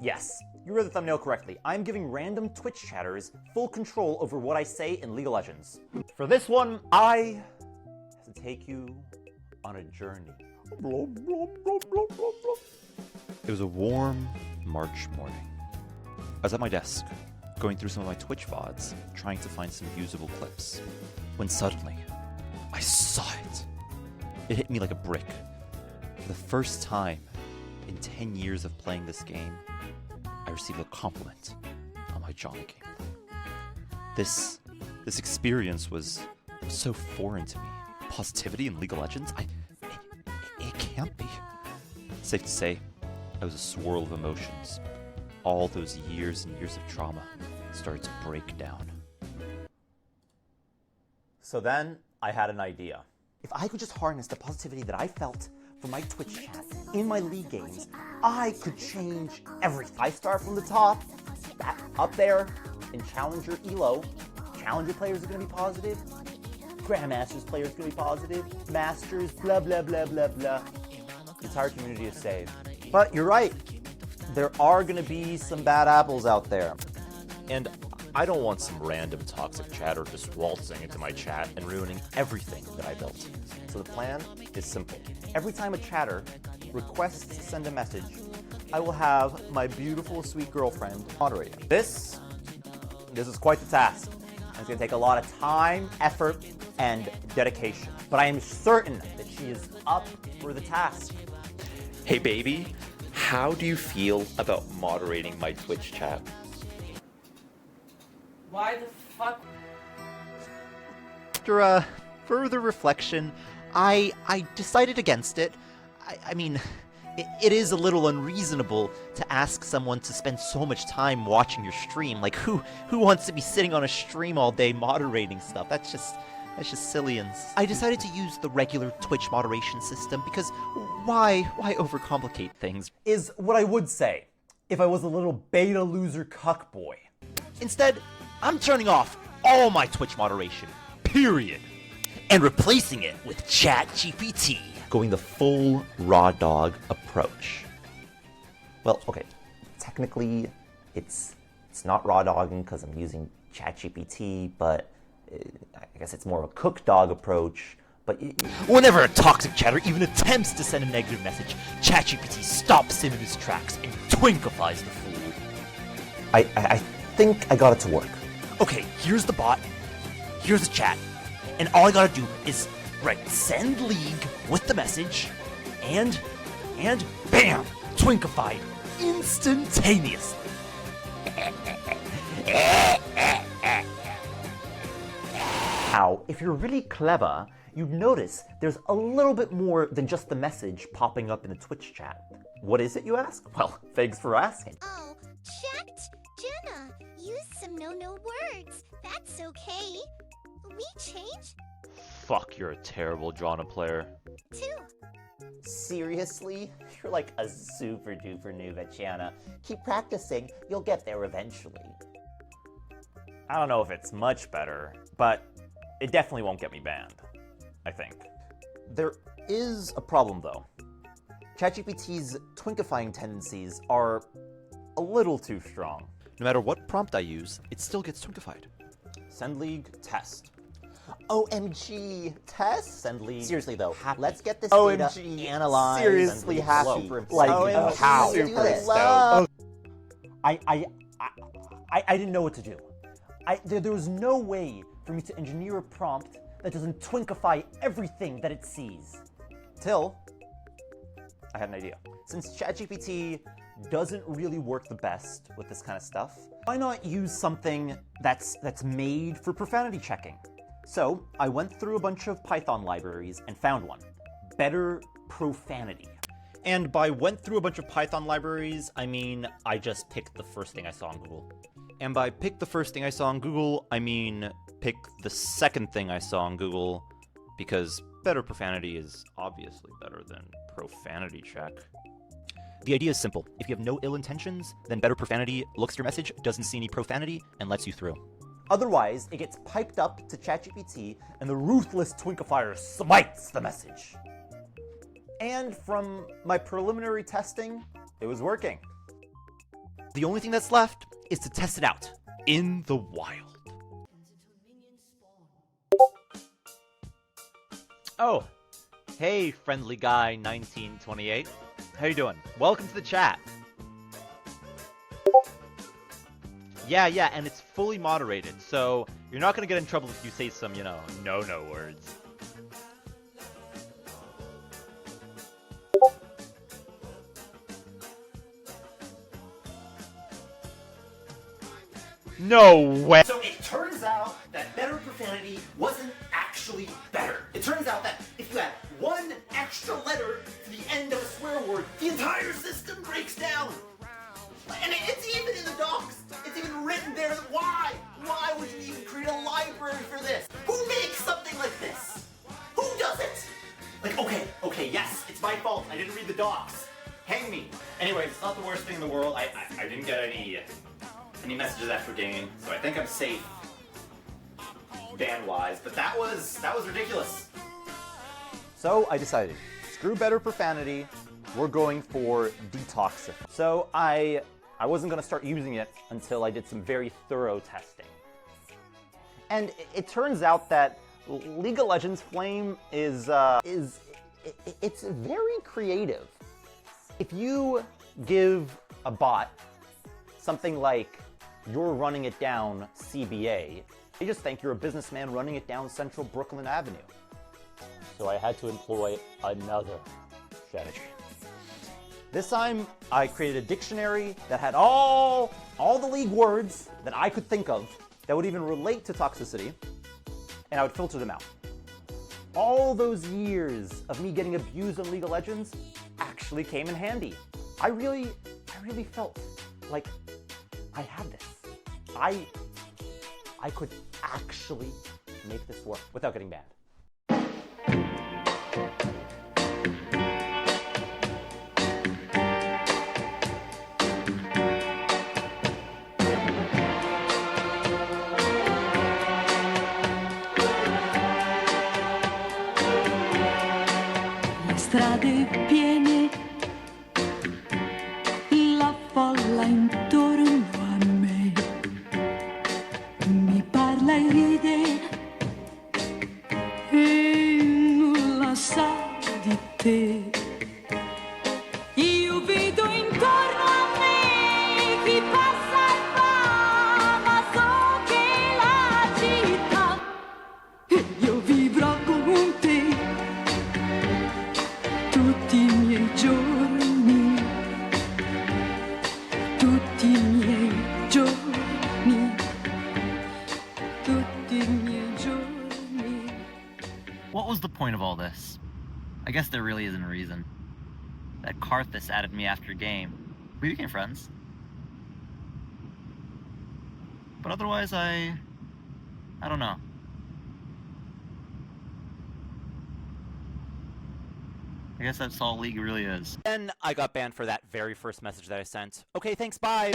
Yes, you read the thumbnail correctly. I'm giving random Twitch chatters full control over what I say in League of Legends. For this one, I have to take you on a journey. It was a warm March morning. I was at my desk, going through some of my Twitch VODs, trying to find some usable clips, when suddenly, I saw it. It hit me like a brick. For the first time in 10 years of playing this game, I received a compliment on my Johnny gameplay. This experience was so foreign to me. Positivity in League of Legends? It can't be. Safe to say, I was a swirl of emotions. All those years and years of trauma started to break down. So then, I had an idea. If I could just harness the positivity that I felt from my Twitch chat in my League games, I could change everything. I start from the top, up there, in Challenger ELO. Challenger players are going to be positive. Grandmasters players are going to be positive. Masters, blah, blah, blah, blah, blah. The entire community is saved. But you're right. There are going to be some bad apples out there. And I don't want some random toxic chatter just waltzing into my chat and ruining everything that I built. So the plan is simple. Every time a chatter requests to send a message, I will have my beautiful, sweet girlfriend moderate it. This is quite the task. It's going to take a lot of time, effort, and dedication. But I am certain that she is up for the task. Hey baby, how do you feel about moderating my Twitch chat? Why the fuck? After further reflection, I decided against it. I mean, it is a little unreasonable to ask someone to spend so much time watching your stream. Like, who wants to be sitting on a stream all day moderating stuff? That's just silly. And I decided to use the regular Twitch moderation system because why overcomplicate things? Is what I would say if I was a little beta loser cuck boy. Instead, I'm turning off all my Twitch moderation, period, and replacing it with ChatGPT. Going the full raw dog approach. Well, okay, technically it's not raw dogging because I'm using ChatGPT, but I guess it's more of a cook dog approach. But whenever a toxic chatter even attempts to send a negative message, ChatGPT stops him in his tracks and twinkifies the fool. I think I got it to work. Okay, here's the bot, here's the chat, and all I gotta do is write send league with the message, and bam, twinkified instantaneously. Now, if you're really clever, you'd notice there's a little bit more than just the message popping up in the Twitch chat. What is it, you ask? Well, thanks for asking. Oh, chat, Jenna, use some no words. That's okay. We change Fuck, you're a terrible Drana player. too. Seriously? You're like a super duper noob at Chiana. Keep practicing, you'll get there eventually. I don't know if it's much better, but it definitely won't get me banned, I think. There is a problem though. ChatGPT's twinkifying tendencies are a little too strong. No matter what prompt I use, it still gets twinkified. Send league, test. OMG, test? Send league. Seriously though, let's get this data analyzed. Seriously happy. Like, OMG, how? super stoked. I didn't know what to do. There was no way for me to engineer a prompt that doesn't twinkify everything that it sees. Till I had an idea. Since ChatGPT doesn't really work the best with this kind of stuff, why not use something that's made for profanity checking? So I went through a bunch of Python libraries and found one. Better Profanity. And by went through a bunch of Python libraries, I mean I just picked the first thing I saw on Google. And by pick the first thing I saw on Google, I mean pick the second thing I saw on Google, because Better Profanity is obviously better than Profanity Check. The idea is simple. If you have no ill intentions, then Better Profanity looks at your message, doesn't see any profanity, and lets you through. Otherwise, it gets piped up to ChatGPT, and the ruthless twinkifier smites the message. And from my preliminary testing, it was working. The only thing that's left is to test it out in the wild. Oh, hey, friendly guy 1928. How you doing? Welcome to the chat. Yeah, and it's fully moderated, so you're not gonna get in trouble if you say some, no words. No way! So it turns out that better profanity wasn't actually better. It turns out that if you add one extra letter to the end of a swear word, the entire system breaks down. And it's even in the docs. It's even written there. Why? Why would you even create a library for this? Who makes something like this? Who does it? Like, okay, yes, it's my fault. I didn't read the docs. Hang me. Anyways, it's not the worst thing in the world. I didn't get any messages after game, so I think I'm safe ban-wise, but that was ridiculous. So I decided, screw better profanity, we're going for detoxify. So I wasn't gonna start using it until I did some very thorough testing. And it turns out that League of Legends Flame it's very creative. If you give a bot something like, you're running it down CBA, they just think you're a businessman running it down Central Brooklyn Avenue. So I had to employ another strategy. This time, I created a dictionary that had all the League words that I could think of that would even relate to toxicity, and I would filter them out. All those years of me getting abused on League of Legends actually came in handy. I really felt like I had this. I could actually make this work without getting banned. Le strade piene, la folla intorno a me, mi parla e ride e nulla sa di te. Io vedo intorno a me chi passa e va, ma so che la città e io vivrò con te tutti i miei giorni, tutti i miei giorni, tutti i miei giorni. What was the point of all this? I guess there really isn't a reason. That Karthus added me after game. We became friends. But otherwise, I don't know. I guess that's all League really is. Then I got banned for that very first message that I sent. Okay, thanks, bye!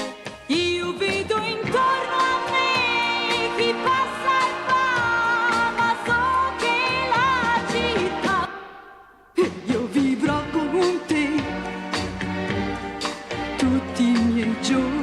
Io vedo intorno a me chi passa e va, ma so che la città e io vivrò con te tutti i miei giorni.